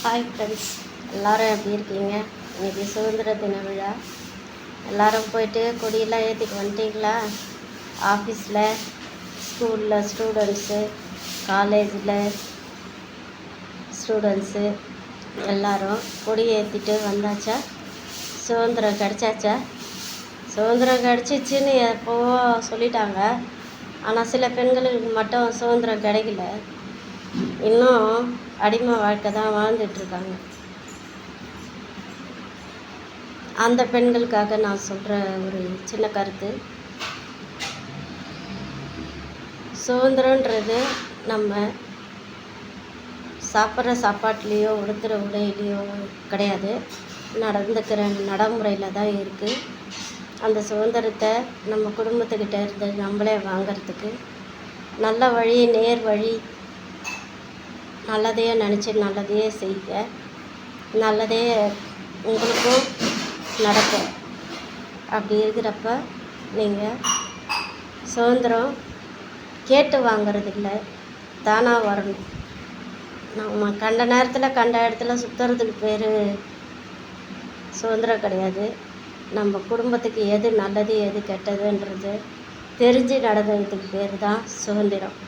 Hi friends, எல்லோரும் எப்படி இருக்கீங்க? இன்றைக்கி சுதந்திர தின விழா. எல்லோரும் போயிட்டு கொடியெல்லாம் ஏற்றிட்டு வந்துட்டிங்களா? ஆஃபீஸில், ஸ்கூலில் ஸ்டூடெண்ட்ஸு, காலேஜில் ஸ்டூடெண்ட்ஸு எல்லோரும் கொடி ஏற்றிட்டு வந்தாச்சா? சுதந்திரம் கிடச்சாச்சா? சுதந்திரம் கிடச்சிச்சின்னு எப்போவோ சொல்லிட்டாங்க. ஆனால் சில பெண்களுக்கு மட்டும் சுதந்திரம் கிடைக்கல. இன்னும் அடிமை வாழ்க்கை தான் வாழ்ந்துட்டுருக்காங்க. அந்த பெண்களுக்காக நான் சொல்கிற ஒரு சின்ன கருத்து, சுதந்திரன்றது நம்ம சாப்பிட்ற சாப்பாட்லேயோ உடுத்துகிற உடையிலையோ கிடையாது, நடந்துக்கிற நடைமுறையில் தான் இருக்குது. அந்த சுதந்திரத்தை நம்ம குடும்பத்துக்கிட்ட இருந்து நம்மளே வாங்கிறதுக்கு நல்ல வழி, நேர் வழி, நல்லதையே நினச்சி நல்லதையே செய்க, நல்லதே உங்களுக்கும் நடக்கும். அப்படி இருக்கிறப்ப நீங்கள் சுதந்திரம் கேட்டு வாங்கிறது இல்லை, தானாக வரணும். நம்ம கண்ட நேரத்தில் கண்ட இடத்துல சுற்றுறதுக்கு பேர் சுதந்திரம் கிடையாது. நம்ம குடும்பத்துக்கு எது நல்லது எது கெட்டதுன்றது தெரிஞ்சு நடந்ததுக்கு பேர் தான் சுதந்திரம்.